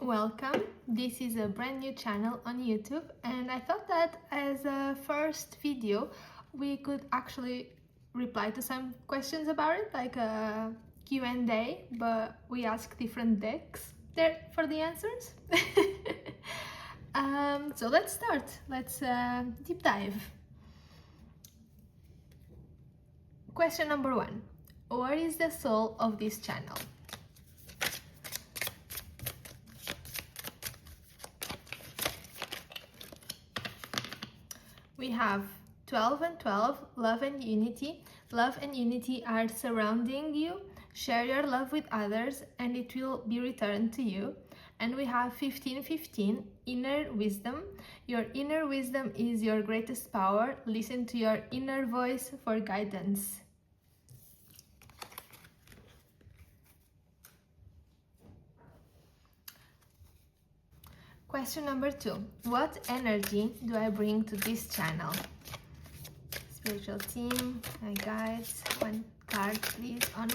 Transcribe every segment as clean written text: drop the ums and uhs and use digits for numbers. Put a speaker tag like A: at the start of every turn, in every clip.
A: Welcome. This is a brand new channel on YouTube, and I thought that as a first video we could actually reply to some questions about it, like a Q&A, but we ask different decks there for the answers. So let's start. Let's deep dive. Question number 1. What is the soul of this channel? We have 12 and 12, love and unity. Love and unity are surrounding you. Share your love with others and it will be returned to you. And we have 15-15, inner wisdom. Your inner wisdom is your greatest power. Listen to your inner voice for guidance. Question number 2. What energy do I bring to this channel? Spiritual team, my guides, one card please, on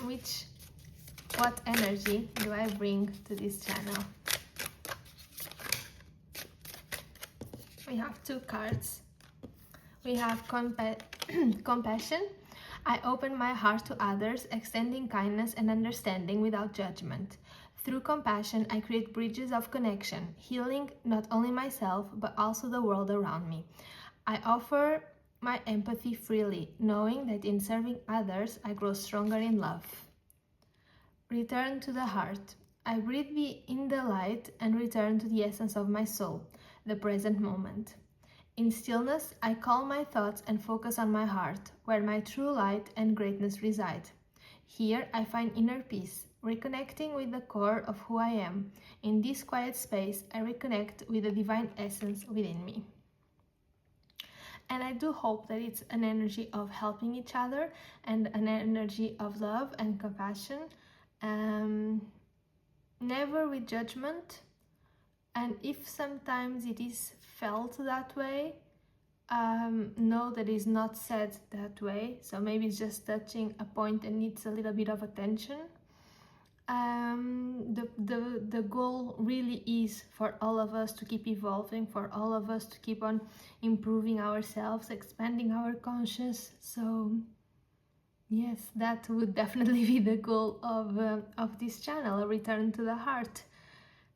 A: what energy do I bring to this channel? We have 2 cards. We have compassion. I open my heart to others, extending kindness and understanding without judgment. Through compassion, I create bridges of connection, healing not only myself, but also the world around me. I offer my empathy freely, knowing that in serving others, I grow stronger in love. Return to the heart. I breathe in the light and return to the essence of my soul, the present moment. In stillness, I calm my thoughts and focus on my heart, where my true light and greatness reside. Here, I find inner peace, reconnecting with the core of who I am. In this quiet space, I reconnect with the divine essence within me. And I do hope that it's an energy of helping each other and an energy of love and compassion. Never with judgment. And if sometimes it is felt that way, know that it's not said that way. So maybe it's just touching a point and needs a little bit of attention. The goal really is for all of us to keep evolving, for all of us to keep on improving ourselves, expanding our conscious. So yes, that would definitely be the goal of this channel, a return to the heart.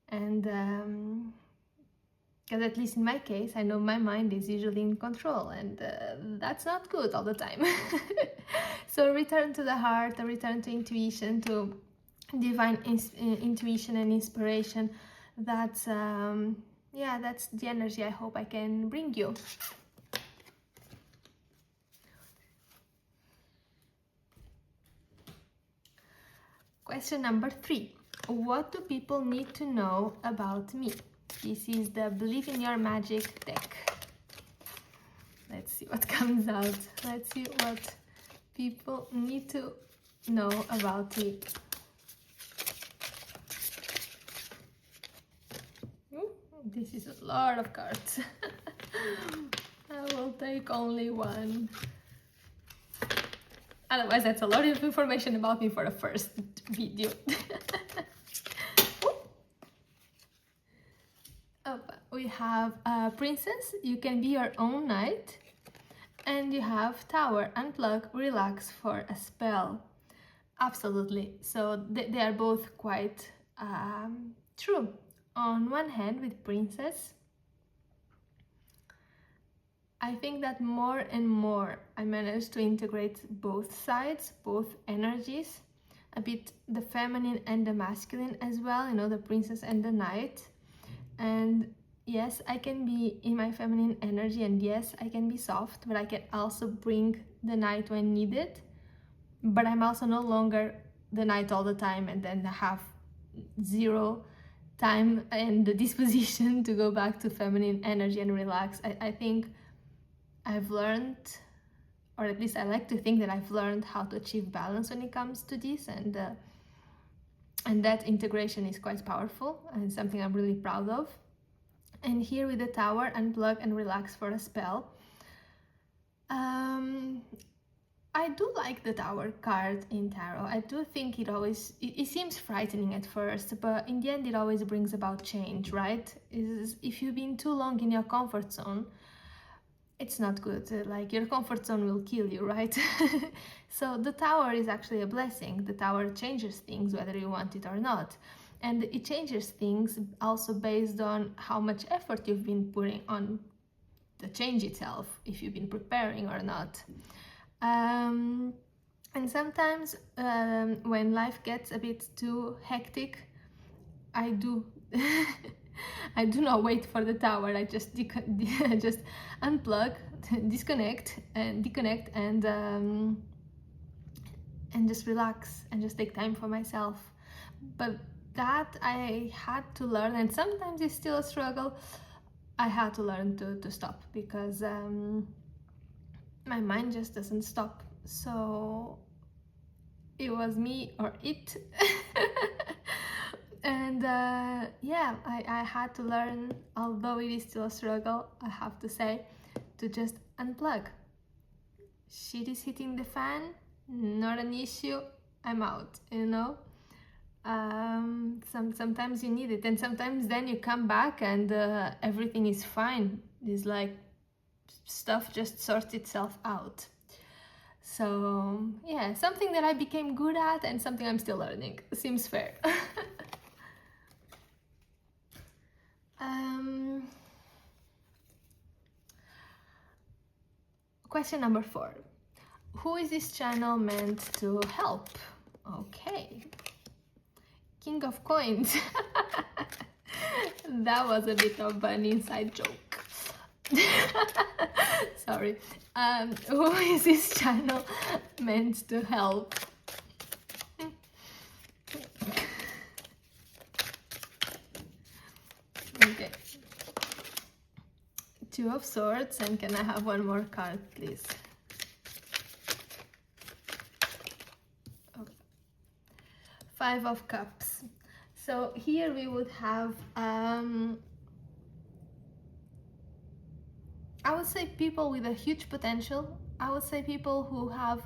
A: And because at least in my case, I know my mind is usually in control, and that's not good all the time. So return to the heart, a return to intuition, to divine intuition and inspiration. That's that's the energy I hope I can bring you. Question number 3. What do people need to know about me? This is the Believe in Your Magic deck. Let's see what comes out. Let's see what people need to know about me. This is a lot of cards. I will take only one. Otherwise, that's a lot of information about me for a first video. We have Princess, you can be your own knight. And you have Tower, unplug, relax for a spell. Absolutely. So they are both quite true. On one hand, with Princess, I think that more and more I managed to integrate both sides, both energies, a bit the feminine and the masculine as well, you know, the princess and the knight. And yes, I can be in my feminine energy, and yes, I can be soft, but I can also bring the knight when needed. But I'm also no longer the knight all the time and then have zero time and the disposition to go back to feminine energy and relax. I think I've learned, or at least I like to think that I've learned how to achieve balance when it comes to this, and that integration is quite powerful and something I'm really proud of. And here with the Tower, unplug and relax for a spell. I do like the Tower card in tarot. I do think it seems frightening at first, but in the end it always brings about change, right? If you've been too long in your comfort zone, it's not good. Like, your comfort zone will kill you, right? So the Tower is actually a blessing. The Tower changes things whether you want it or not. And it changes things also based on how much effort you've been putting on the change itself, if you've been preparing or not. And sometimes when life gets a bit too hectic, I do I do not wait for the Tower. I just just unplug, disconnect and deconnect, and just relax and just take time for myself. But that I had to learn, and sometimes it's still a struggle. I had to learn to stop, because my mind just doesn't stop. So it was me or it. And yeah, I had to learn, although it is still a struggle, I have to say, to just unplug. Shit is hitting the fan, not an issue, I'm out, you know? Sometimes you need it, and sometimes then you come back and everything is fine. It's like stuff just sorts itself out. So yeah, something that I became good at and something I'm still learning. Seems fair. Question number 4. Who is this channel meant to help? Okay. King of Coins. That was a bit of an inside joke. Sorry. Who is this channel meant to help? Okay. 2 of Swords, and can I have one more card, please? Okay. 5 of Cups. So here we would have, I would say, people with a huge potential. I would say people who have,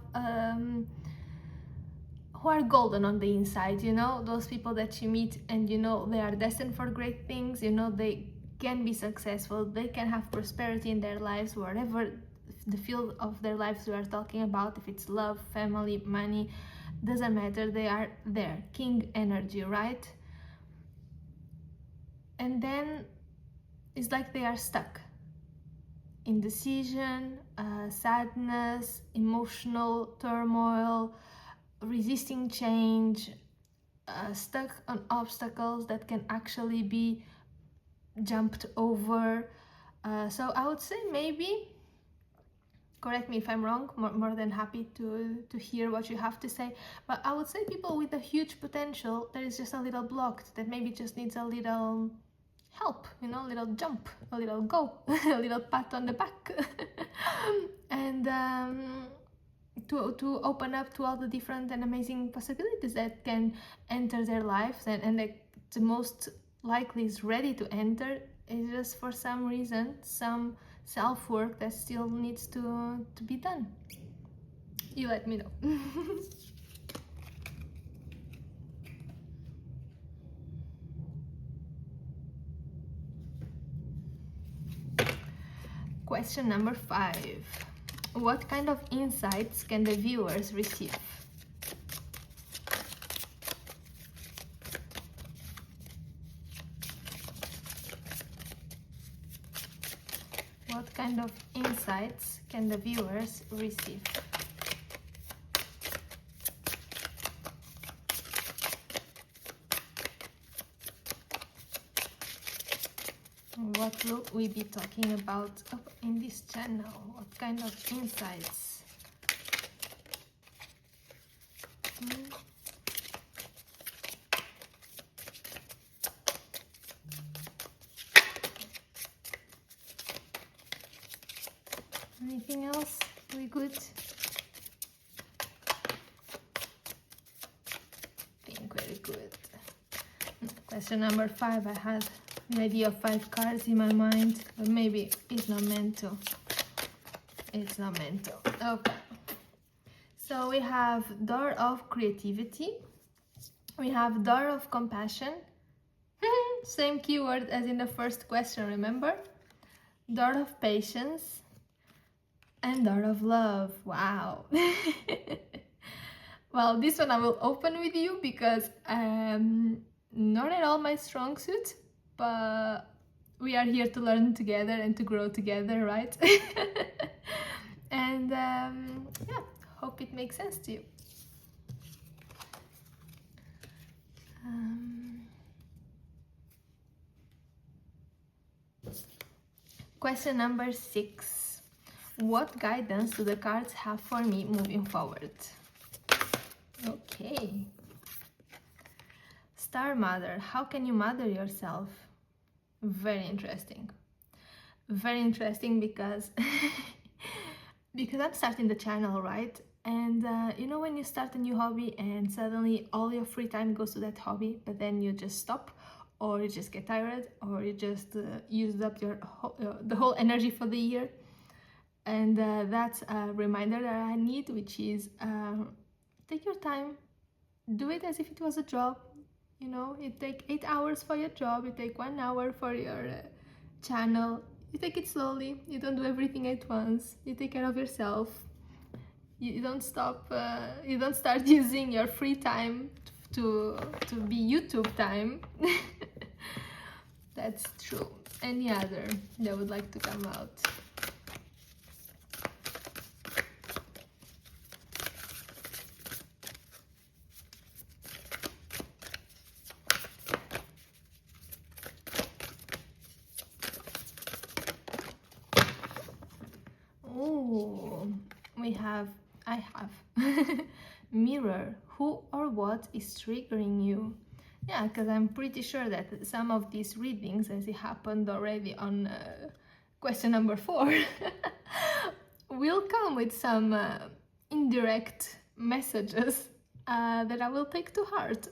A: who are golden on the inside, you know, those people that you meet and you know they are destined for great things, you know, they can be successful, they can have prosperity in their lives, whatever the field of their lives we are talking about, if it's love, family, money, doesn't matter, they are there. King energy, right? And then it's like they are stuck. Indecision, sadness, emotional turmoil, resisting change, stuck on obstacles that can actually be jumped over. So I would say maybe, correct me if I'm wrong, more than happy to hear what you have to say, but I would say people with a huge potential, there is just a little blocked, that maybe just needs a little help, you know, a little jump, a little go, a little pat on the back. And to open up to all the different and amazing possibilities that can enter their lives, and the most likely is ready to enter. It's just for some reason, some self-work that still needs to be done. You let me know. Question number 5. What kind of insights can the viewers receive? What kind of insights can the viewers receive? What will we be talking about in this channel? What kind of insights? Anything else? We good? I think very good. Question number 5, I had an idea of 5 cards in my mind, but maybe it's not meant to. It's not meant to. Okay. So we have door of creativity, we have door of compassion, same keyword as in the first question, remember? Door of patience and door of love. Wow. Well, this one I will open with you because not at all my strong suit, but we are here to learn together and to grow together, right? And yeah, hope it makes sense to you. Question number 6. What guidance do the cards have for me moving forward? Okay. Star Mother, how can you mother yourself? Very interesting. Very interesting because because I'm starting the channel, right? And you know when you start a new hobby and suddenly all your free time goes to that hobby, but then you just stop, or you just get tired, or you just used up the whole energy for the year. And that's a reminder that I need, which is take your time, do it as if it was a job. You know, you take 8 hours for your job, you take 1 hour for your channel. You take it slowly, you don't do everything at once, you take care of yourself. You don't stop, you don't start using your free time to be YouTube time. That's true. Any other that would like to come out? Oh, I have mirror, who or what is triggering you? Yeah, because I'm pretty sure that some of these readings, as it happened already on question number 4, will come with some indirect messages that I will take to heart.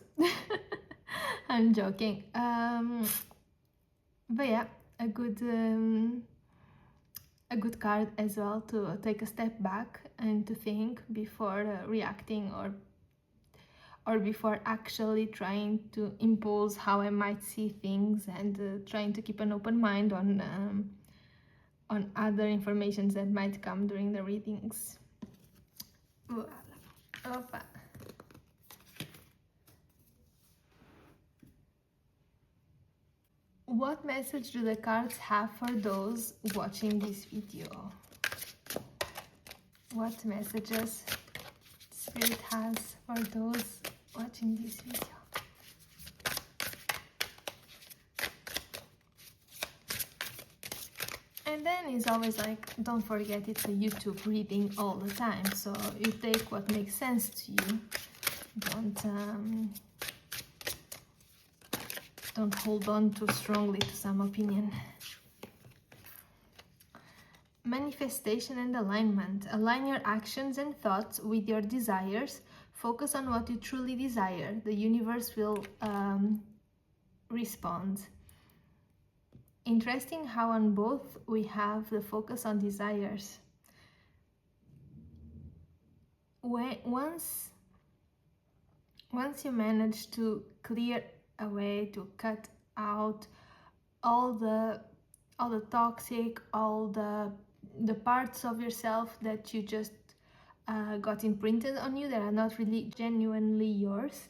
A: I'm joking. But yeah, a good card as well to take a step back and to think before reacting, or before actually trying to impose how I might see things, and trying to keep an open mind on other informations that might come during the readings. Voilà. Opa. What message do the cards have for those watching this video? What messages Spirit has for those watching this video? And then it's always like, don't forget it's a YouTube reading all the time, so you take what makes sense to you. Don't hold on too strongly to some opinion. Manifestation and alignment. Align your actions and thoughts with your desires. Focus on what you truly desire. The universe will respond. Interesting how on both we have the focus on desires. Once you manage to clear away, to cut out all the toxic, all the parts of yourself that you just got imprinted on you that are not really genuinely yours,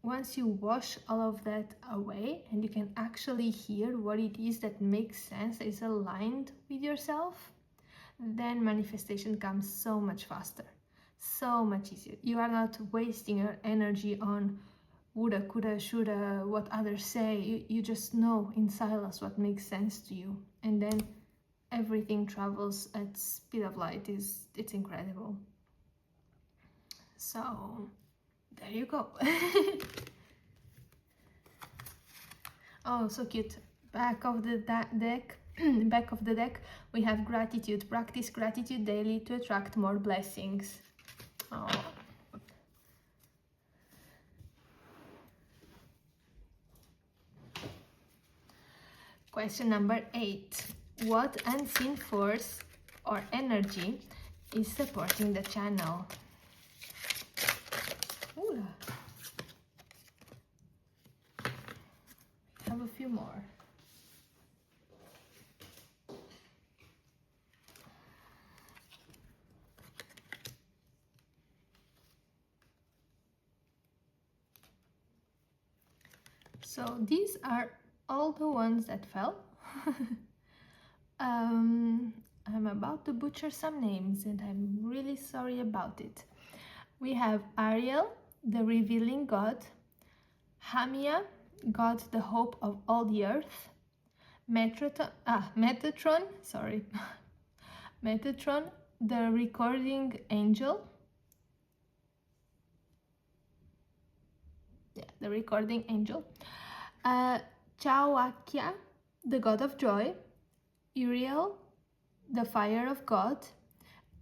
A: once you wash all of that away and you can actually hear what it is that makes sense, is aligned with yourself, then manifestation comes so much faster, so much easier. You are not wasting your energy on woulda, coulda, shoulda, what others say. You just know in silence what makes sense to you, and then everything travels at speed of light. It's incredible. So there you go. Oh, so cute. Back of the deck. Back of the deck, we have gratitude. Practice gratitude daily to attract more blessings. Oh. Question number 8. What unseen force or energy is supporting the channel. Ooh. Have a few more. So these are all the ones that fell. I'm about to butcher some names and I'm really sorry about it. We have Ariel, the revealing God, Hamia, God the hope of all the earth, Metatron, sorry, Metatron, the recording angel, the recording angel, Chawakia, the God of joy, Uriel, the fire of God,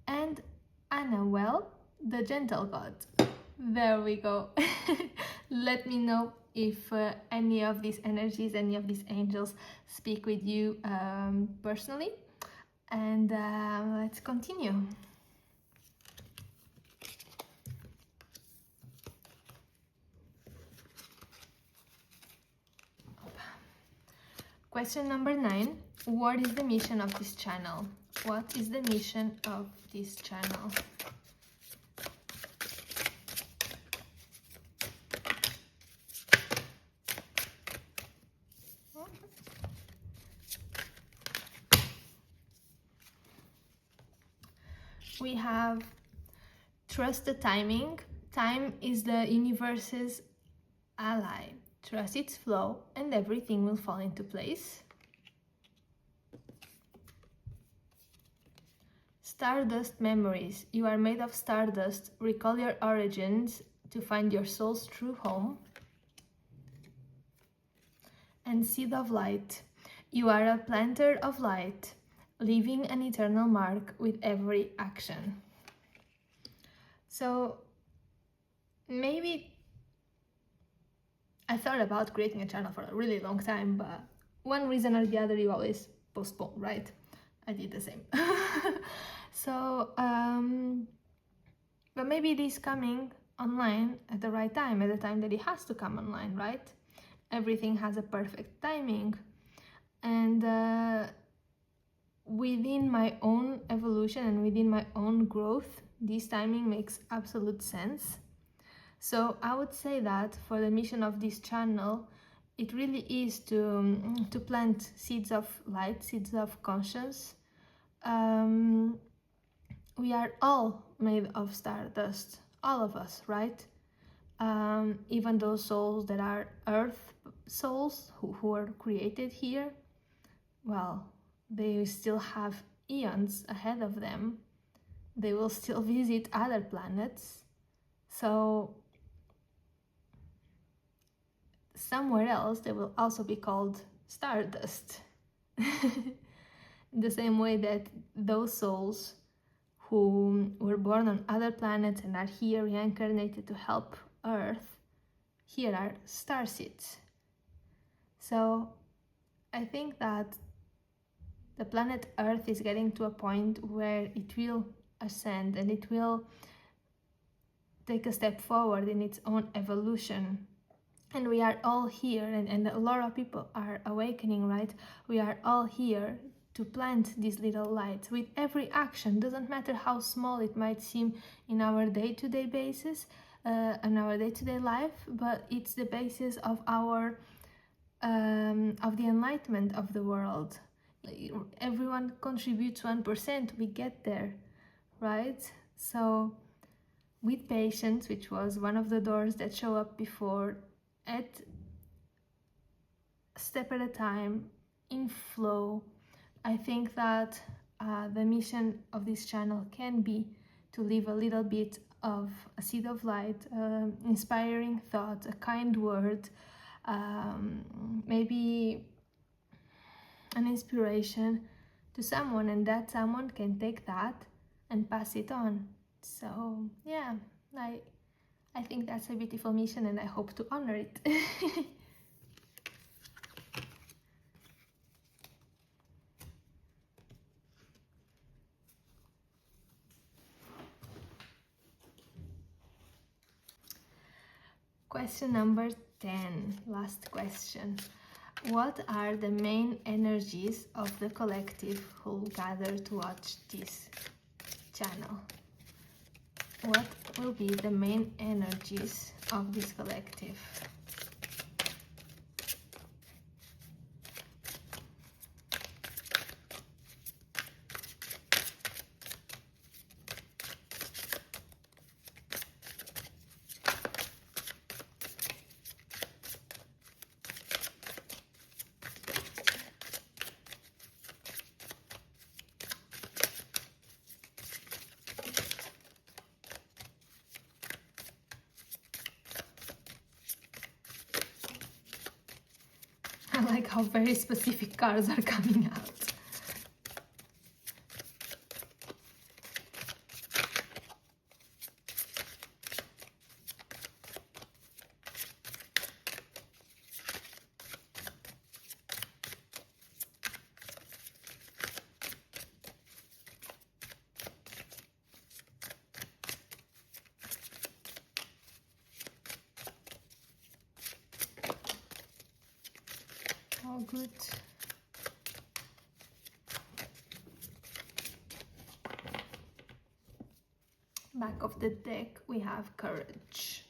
A: and Anahuel, the gentle God. There we go. Let me know if any of these energies, any of these angels speak with you personally. And let's continue. Question number 9. What is the mission of this channel? What is the mission of this channel? We have trust the timing. Time is the universe's ally. Trust its flow and everything will fall into place. Stardust memories. You are made of stardust. Recall your origins to find your soul's true home. And seed of light. You are a planter of light, leaving an eternal mark with every action. So maybe I thought about creating a channel for a really long time, but one reason or the other you always postpone, right? I did the same. So, but maybe it is coming online at the right time, at the time that it has to come online, right? Everything has a perfect timing. And within my own evolution and within my own growth, this timing makes absolute sense. So I would say that for the mission of this channel, it really is to plant seeds of light, seeds of conscience. We are all made of stardust, all of us, right? Even those souls that are earth souls who are created here, well, they still have eons ahead of them. They will still visit other planets. So somewhere else they will also be called stardust. In the same way that those souls who were born on other planets and are here reincarnated to help Earth, here are starseeds. So I think that the planet Earth is getting to a point where it will ascend and it will take a step forward in its own evolution. And we are all here, and a lot of people are awakening, right? We are all here to plant these little lights with every action. Doesn't matter how small it might seem in our day-to-day basis, in our day-to-day life, but it's the basis of our of the enlightenment of the world. Everyone contributes 1%, we get there, right? So with patience, which was one of the doors that show up before, at a step at a time, in flow, I think that the mission of this channel can be to leave a little bit of a seed of light, inspiring thought, a kind word, maybe an inspiration to someone, and that someone can take that and pass it on. So yeah, I think that's a beautiful mission and I hope to honor it. Question number 10, last question. What are the main energies of the collective who gather to watch this channel? What will be the main energies of this collective? I like how very specific cards are coming out. Oh, good. Back of the deck we have courage.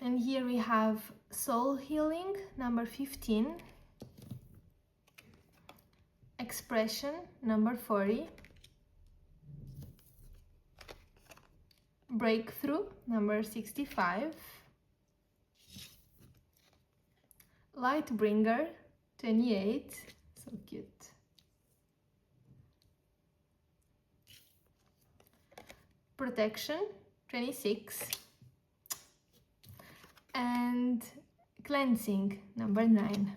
A: And here we have soul healing, number 15. Expression, number 40. Breakthrough, number 65. Lightbringer, 28. So cute. Protection, 26. And cleansing, number 9.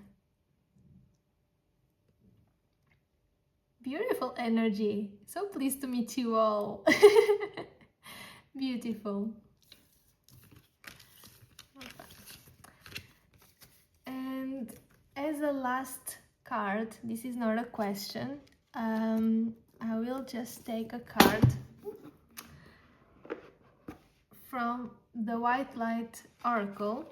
A: Beautiful energy. So pleased to meet you all. Beautiful. And as a last card, this is not a question, I will just take a card from the White Light Oracle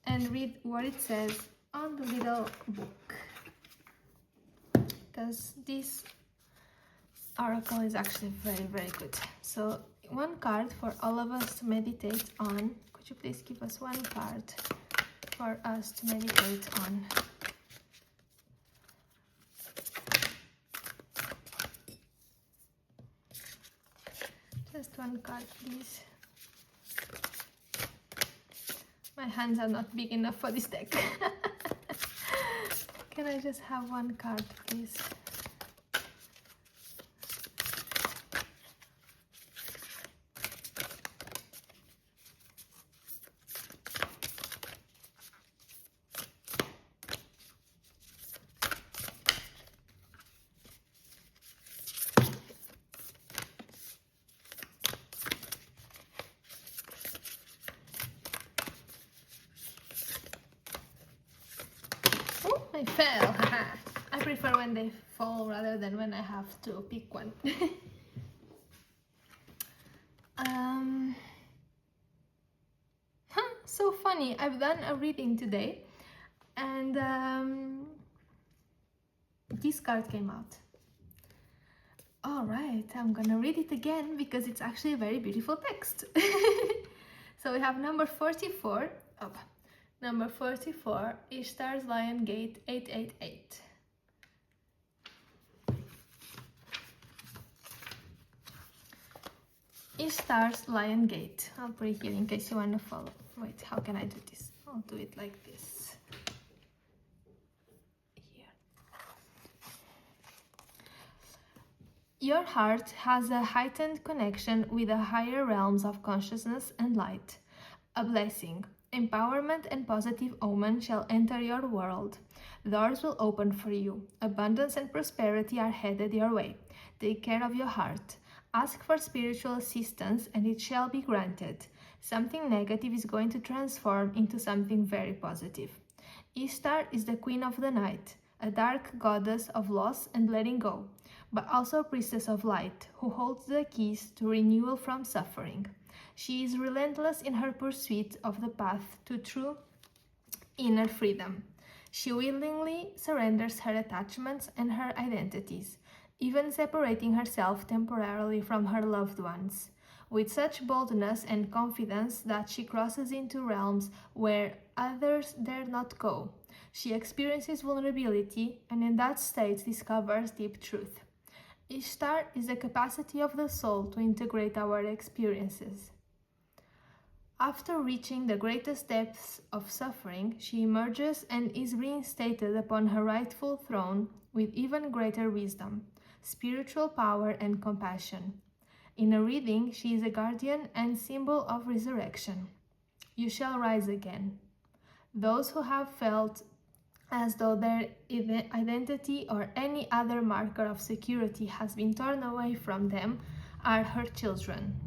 A: and read what it says on the little book, because this oracle is actually very, very good. So one card for all of us to meditate on. Could you please give us one card for us to meditate on? Just one card, please. My hands are not big enough for this deck. Can I just have one card, please? I fell. I prefer when they fall rather than when I have to pick one. So funny. I've done a reading today and this card came out. All right, I'm gonna read it again because it's actually a very beautiful text. So we have number 44. Oh. Number 44, Ishtar's Lion Gate 888. Ishtar's Lion Gate. I'll put it here in case you want to follow. Wait, how can I do this? I'll do it like this. Here. Your heart has a heightened connection with the higher realms of consciousness and light. A blessing. Empowerment and positive omen shall enter your world. Doors will open for you. Abundance and prosperity are headed your way. Take care of your heart. Ask for spiritual assistance and it shall be granted. Something negative is going to transform into something very positive. Ishtar is the queen of the night, a dark goddess of loss and letting go, but also a priestess of light who holds the keys to renewal from suffering. She is relentless in her pursuit of the path to true inner freedom. She willingly surrenders her attachments and her identities, even separating herself temporarily from her loved ones, with such boldness and confidence that she crosses into realms where others dare not go. She experiences vulnerability and in that state discovers deep truth. Ishtar is the capacity of the soul to integrate our experiences. After reaching the greatest depths of suffering, she emerges and is reinstated upon her rightful throne with even greater wisdom, spiritual power, and compassion. In a reading, she is a guardian and symbol of resurrection. You shall rise again. Those who have felt as though their identity or any other marker of security has been torn away from them are her children.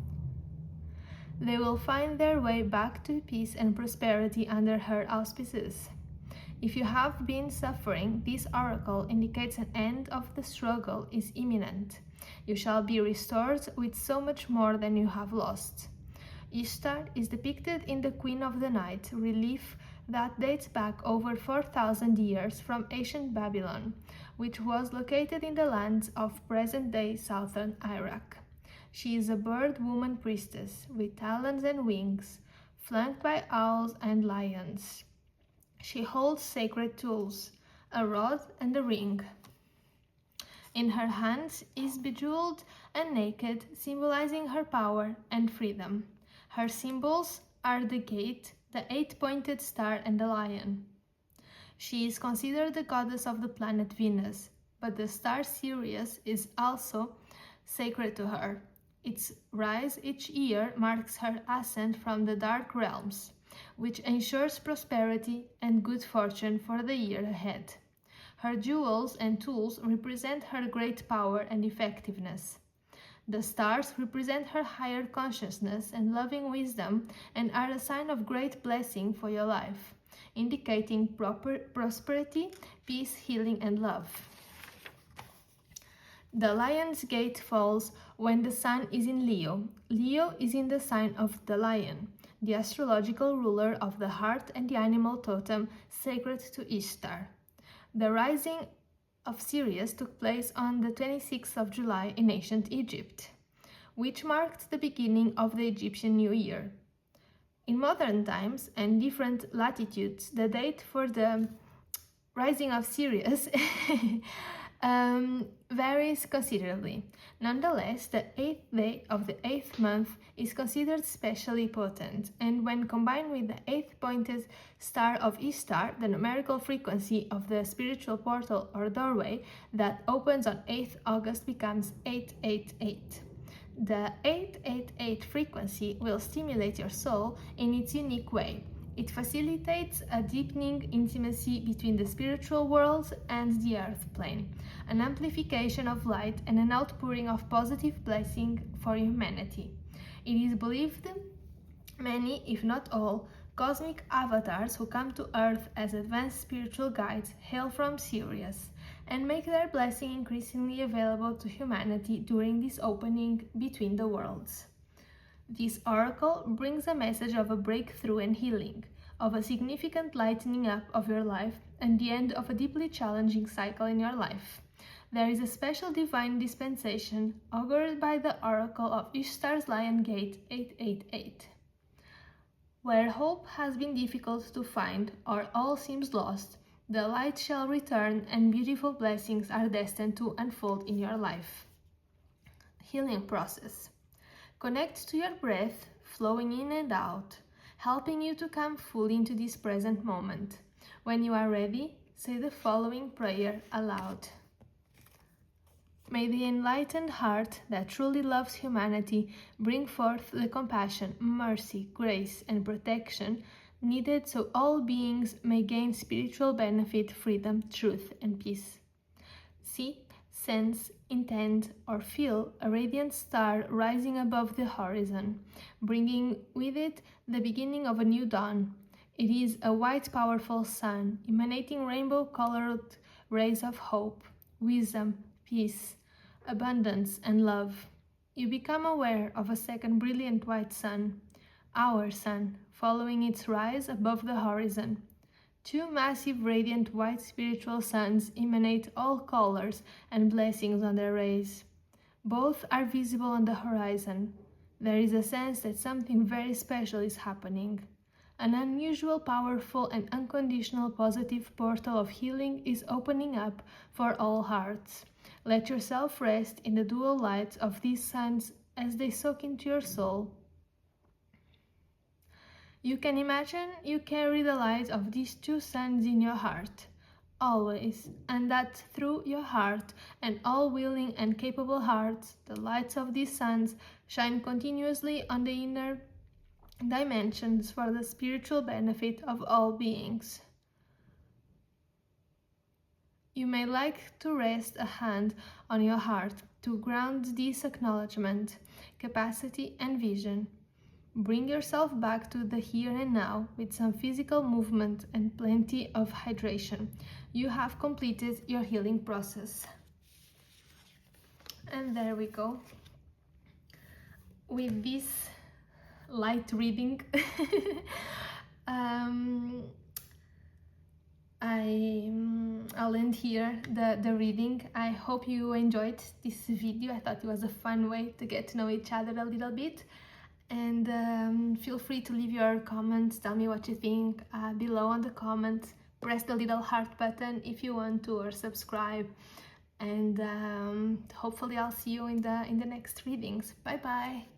A: They will find their way back to peace and prosperity under her auspices. If you have been suffering, this oracle indicates an end of the struggle is imminent. You shall be restored with so much more than you have lost. Ishtar is depicted in the Queen of the Night relief that dates back over 4,000 years from ancient Babylon, which was located in the lands of present-day southern Iraq. She is a bird-woman priestess with talons and wings, flanked by owls and lions. She holds sacred tools, a rod and a ring. In her hands is bejeweled and naked, symbolizing her power and freedom. Her symbols are the gate, the eight-pointed star, and the lion. She is considered the goddess of the planet Venus, but the star Sirius is also sacred to her. Its rise each year marks her ascent from the dark realms, which ensures prosperity and good fortune for the year ahead. Her jewels and tools represent her great power and effectiveness. The stars represent her higher consciousness and loving wisdom and are a sign of great blessing for your life, indicating prosperity, peace, healing, and love. The lion's gate falls when the sun is in Leo. Leo is in the sign of the lion, the astrological ruler of the heart and the animal totem sacred to Ishtar. The rising of Sirius took place on the 26th of July in ancient Egypt, which marked the beginning of the Egyptian New Year. In modern times and different latitudes, the date for the rising of Sirius varies considerably. Nonetheless, the 8th day of the 8th month is considered specially potent, and when combined with the 8th-pointed star of Ishtar, the numerical frequency of the spiritual portal or doorway that opens on 8th August becomes 888. The 888 frequency will stimulate your soul in its unique way. It facilitates a deepening intimacy between the spiritual world and the earth plane, an amplification of light and an outpouring of positive blessing for humanity. It is believed many, if not all, cosmic avatars who come to Earth as advanced spiritual guides hail from Sirius and make their blessing increasingly available to humanity during this opening between the worlds. This oracle brings a message of a breakthrough and healing, of a significant lightening up of your life and the end of a deeply challenging cycle in your life. There is a special divine dispensation augured by the oracle of Ishtar's Lion Gate 888. Where hope has been difficult to find or all seems lost, the light shall return and beautiful blessings are destined to unfold in your life. Healing process. Connect to your breath, flowing in and out, helping you to come fully into this present moment. When you are ready, say the following prayer aloud. May the enlightened heart that truly loves humanity bring forth the compassion, mercy, grace, and protection needed so all beings may gain spiritual benefit, freedom, truth, and peace. See, sense, intend, or feel a radiant star rising above the horizon, bringing with it the beginning of a new dawn. It is a white, powerful sun, emanating rainbow-colored rays of hope, wisdom, peace, abundance, and love. You become aware of a second brilliant white sun, our sun, following its rise above the horizon. Two massive radiant white spiritual suns emanate all colors and blessings on their rays. Both are visible on the horizon. There is a sense that something very special is happening. An unusual, powerful, and unconditional positive portal of healing is opening up for all hearts. Let yourself rest in the dual light of these suns as they soak into your soul. You can imagine you carry the light of these two suns in your heart, always, and that through your heart and all willing and capable hearts, the lights of these suns shine continuously on the inner dimensions for the spiritual benefit of all beings. You may like to rest a hand on your heart to ground this acknowledgement, capacity, and vision. Bring yourself back to the here and now with some physical movement and plenty of hydration. You have completed your healing process. And there we go. With this light reading, I'll end here the reading. I hope you enjoyed this video. I thought it was a fun way to get to know each other a little bit. And feel free to leave your comments, tell me what you think below on the comments. Press the little heart button if you want to, or subscribe. And hopefully I'll see you in the next readings. Bye bye.